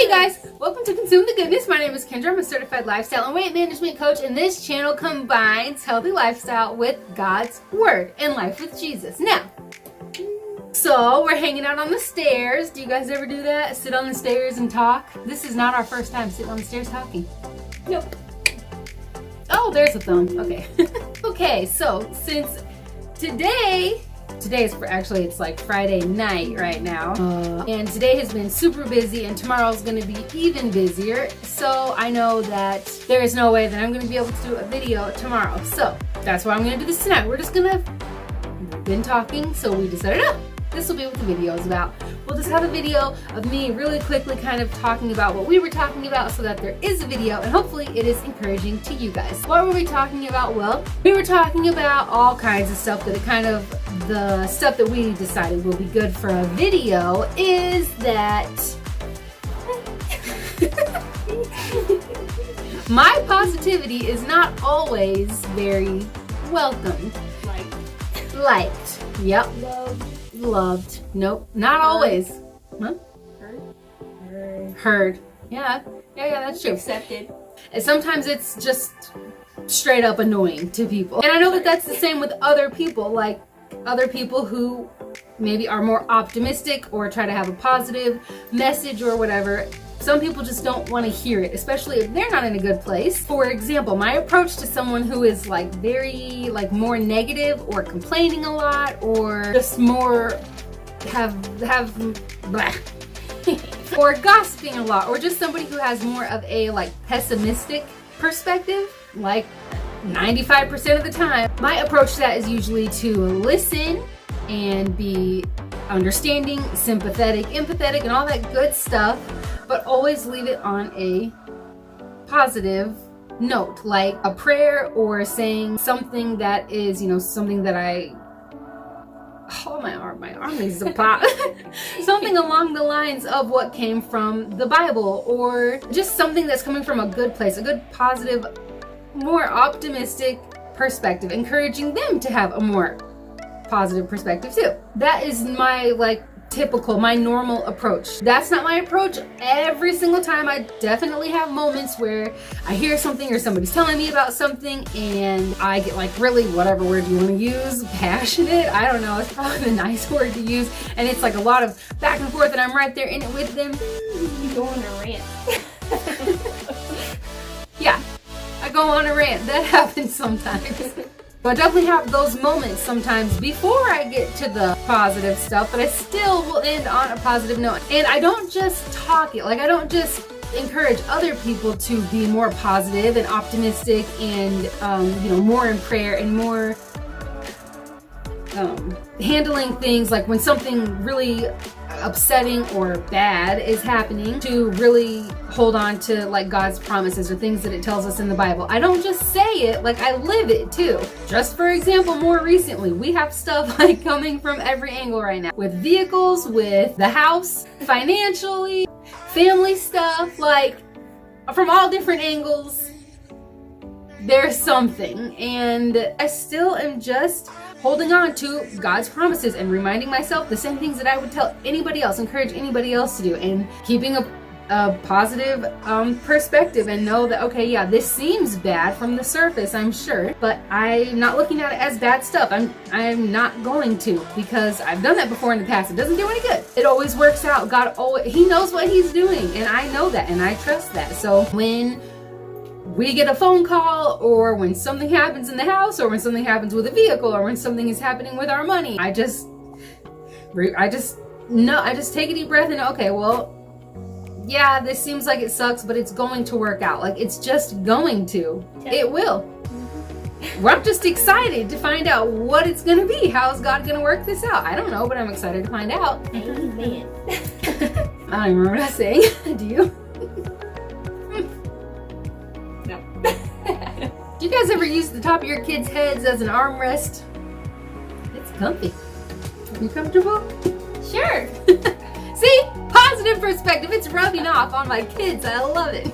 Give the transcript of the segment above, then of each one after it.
Hey guys, welcome to Consume the Goodness. My name is Kendra. I'm a certified lifestyle and weight management coach, and this channel combines healthy lifestyle with God's Word and life with Jesus. Now, so we're hanging out on the stairs. Do you guys ever do that? Sit on the stairs and talk? This is not our first time sitting on the stairs talking. Nope. Oh, there's a thumb. Okay. Okay, so since today is actually, it's like Friday night right now, and today has been super busy, and tomorrow's going to be even busier. So I know that there is no way that I'm going to be able to do a video tomorrow. So that's why I'm going to do this tonight. We've been talking, so we decided, this will be what the video is about. We'll just have a video of me really quickly kind of talking about what we were talking about so that there is a video, and hopefully it is encouraging to you guys. What were we talking about? Well, we were talking about all kinds of stuff, that the stuff that we decided will be good for a video is that my positivity is not always very welcomed. Liked. Yep. Loved. Nope. Not always. Huh? Heard. Yeah, that's true. Accepted. And sometimes it's just straight up annoying to people. And I know that that's the same with other people, like other people who maybe are more optimistic or try to have a positive message or whatever. Some people just don't want to hear it, especially if they're not in a good place. For example, my approach to someone who is very more negative or complaining a lot or just more blah. Or gossiping a lot, or just somebody who has more of a pessimistic perspective, 95% of the time, my approach to that is usually to listen and be understanding, sympathetic, empathetic, and all that good stuff, but always leave it on a positive note, like a prayer or saying something that is, something that my arm needs to pop. Something along the lines of what came from the Bible, or just something that's coming from a good place, a good, positive, more optimistic perspective, encouraging them to have a more positive perspective too. That is my my normal approach. That's not my approach every single time. I definitely have moments where I hear something or somebody's telling me about something and I get really, whatever word you want to use, passionate, I don't know, it's probably the nice word to use, and it's a lot of back and forth and I'm right there in it with them. You go on a rant. Yeah, I go on a rant. That happens sometimes. So I definitely have those moments sometimes before I get to the positive stuff, but I still will end on a positive note. And I don't just talk it, I don't just encourage other people to be more positive and optimistic and, more in prayer and more handling things when something really upsetting or bad is happening, to really hold on to God's promises or things that it tells us in the Bible. I don't just say it, I live it too. Just for example, more recently, we have stuff coming from every angle right now, with vehicles, with the house, financially, family stuff, from all different angles. There's something, and I still am just holding on to God's promises and reminding myself the same things that I would tell anybody else, encourage anybody else to do, and keeping a positive perspective, and know that, okay, yeah, this seems bad from the surface, I'm sure, but I'm not looking at it as bad stuff. I'm not going to, because I've done that before in the past. It doesn't do any good. It always works out. God He knows what He's doing, and I know that, and I trust that. So when we get a phone call, or when something happens in the house, or when something happens with a vehicle, or when something is happening with our money, I just take a deep breath and, okay, well, yeah, this seems like it sucks, but it's going to work out. It's just going to. It will. I'm just excited to find out what it's going to be. How is God going to work this out? I don't know, but I'm excited to find out. Amen. I don't even remember what I was saying. Do you? Do you guys ever use the top of your kids' heads as an armrest? It's comfy. Are you comfortable? Sure. See? Positive perspective. It's rubbing off on my kids. I love it.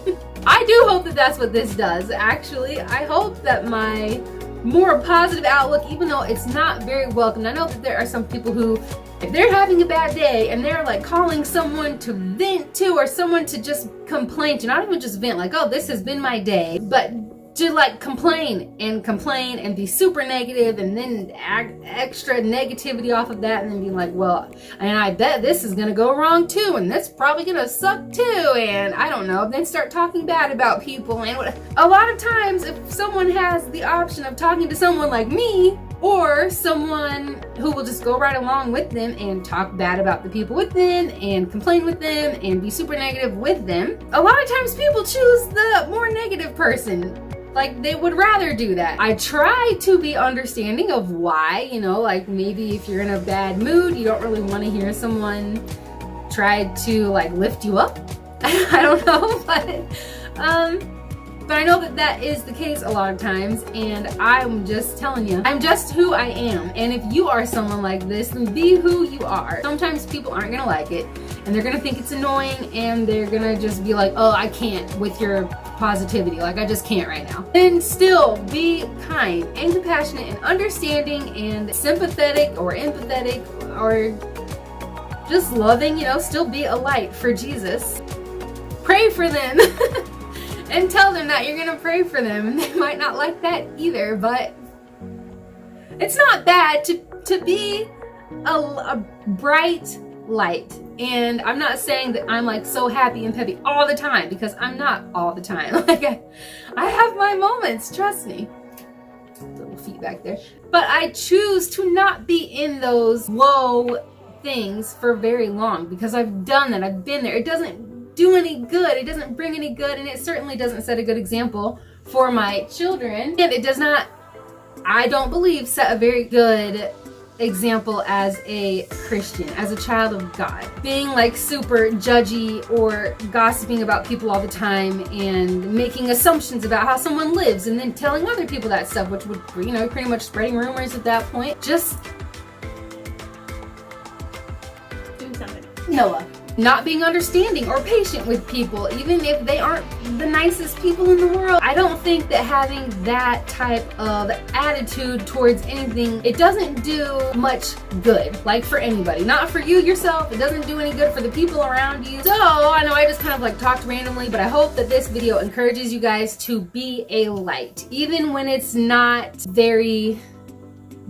I do hope that that's what this does, actually. I hope that my more positive outlook, even though it's not very welcome. I know that there are some people who If they're having a bad day and they're like calling someone to vent to, or someone to just complain to, not even just vent, like, oh, this has been my day, but to like complain and be super negative, and then extra negativity off of that, and then be like, well, and I bet this is gonna go wrong too, and that's probably gonna suck too, and I don't know, then start talking bad about people. And a lot of times, if someone has the option of talking to someone like me, or someone who will just go right along with them and talk bad about the people with them and complain with them and be super negative with them, a lot of times people choose the more negative person. Like, they would rather do that. I try to be understanding of why, you know, like maybe if you're in a bad mood, you don't really want to hear someone try to like lift you up. I don't know, but I know that that is the case a lot of times, and I'm just telling you, I'm just who I am. And if you are someone like this, then be who you are. Sometimes people aren't gonna like it, and they're gonna think it's annoying, and they're gonna just be like, oh, I can't with your positivity, like I just can't right now. And still be kind and compassionate and understanding and sympathetic or empathetic or just loving, you know, still be a light for Jesus. Pray for them. And tell them that you're gonna pray for them, and they might not like that either, but it's not bad to be a bright light. And I'm not saying that I'm like so happy and peppy all the time, because I'm not all the time. Like I have my moments, trust me. Little feet back there. But I choose to not be in those low things for very long, because I've done that, I've been there. It doesn't do any good, it doesn't bring any good, and it certainly doesn't set a good example for my children, and it does not, I don't believe, set a very good example as a Christian, as a child of God. Being like super judgy or gossiping about people all the time and making assumptions about how someone lives, and then telling other people that stuff, which would, you know, pretty much spreading rumors at that point. Just do something. Noah. Not being understanding or patient with people, even if they aren't the nicest people in the world. I don't think that having that type of attitude towards anything, it doesn't do much good, like for anybody. Not for you yourself, it doesn't do any good for the people around you. So, I know I just kind of like talked randomly, but I hope that this video encourages you guys to be a light, even when it's not very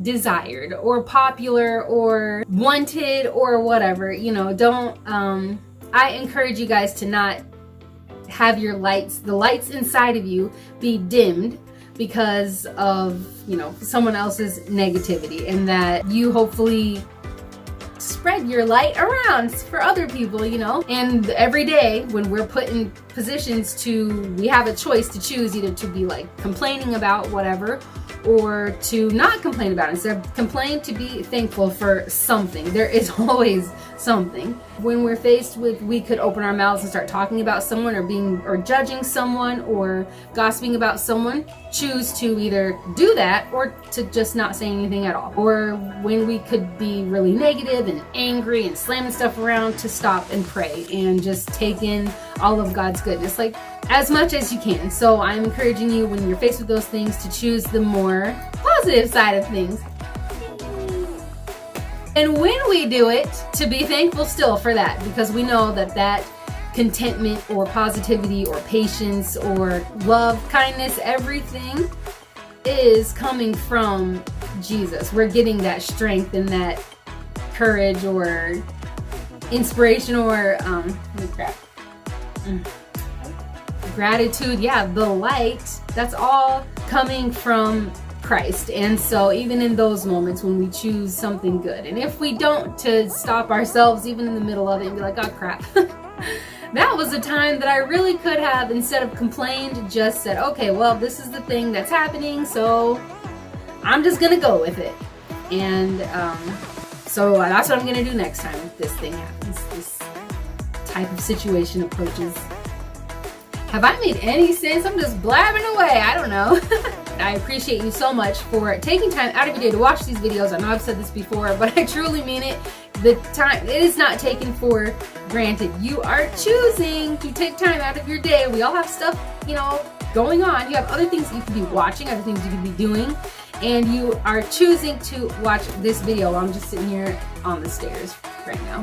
desired or popular or wanted or whatever, you know. Don't I encourage you guys to not have your lights, the lights inside of you, be dimmed because of, you know, someone else's negativity, and that you hopefully spread your light around for other people, you know. And every day when we're put in positions we have a choice to choose either to be like complaining about whatever, or to not complain about it. Instead of complain, to be thankful for something. There is always something. When we're faced with, we could open our mouths and start talking about someone, or judging someone, or gossiping about someone, choose to either do that or to just not say anything at all. Or when we could be really negative and angry and slamming stuff around, to stop and pray and just take in all of God's goodness, like as much as you can. So I'm encouraging you, when you're faced with those things, to choose the more positive side of things. And when we do it, to be thankful still for that, because we know that that contentment or positivity or patience or love, kindness, everything is coming from Jesus. We're getting that strength and that courage or inspiration or gratitude, yeah, the light, that's all coming from Christ. And so even in those moments when we choose something good, and if we don't, to stop ourselves even in the middle of it and be like, oh crap, that was a time that I really could have, instead of complained, just said, okay, well, this is the thing that's happening, so I'm just gonna go with it. And so that's what I'm gonna do next time if this thing happens, this type of situation approaches. Have I made any sense? I'm just blabbing away. I don't know. I appreciate you so much for taking time out of your day to watch these videos. I know I've said this before, but I truly mean it. The time, it is not taken for granted. You are choosing to take time out of your day. We all have stuff, you know, going on. You have other things that you could be watching, other things you could be doing. and you are choosing to watch this video while I'm just sitting here on the stairs right now.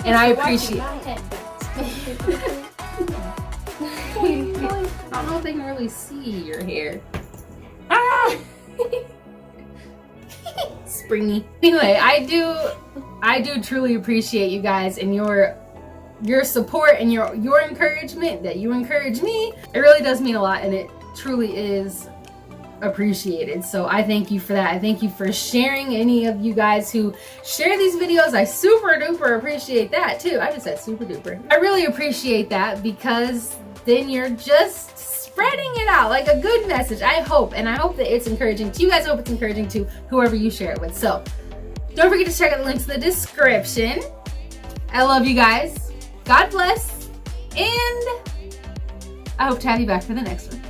And I appreciate it. I don't know if they can really see your hair. Ah! Springy. Anyway, I do truly appreciate you guys and your support and your encouragement, that you encourage me. It really does mean a lot, and it truly is appreciated. So I thank you for that. I thank you for sharing. Any of you guys who share these videos, I super duper appreciate that too. I just said super duper. I really appreciate that, because then you're just spreading it out like a good message. I hope that it's encouraging to you guys. I hope it's encouraging to whoever you share it with. So don't forget to check out the links in the description. I love you guys. God bless. And I hope to have you back for the next one.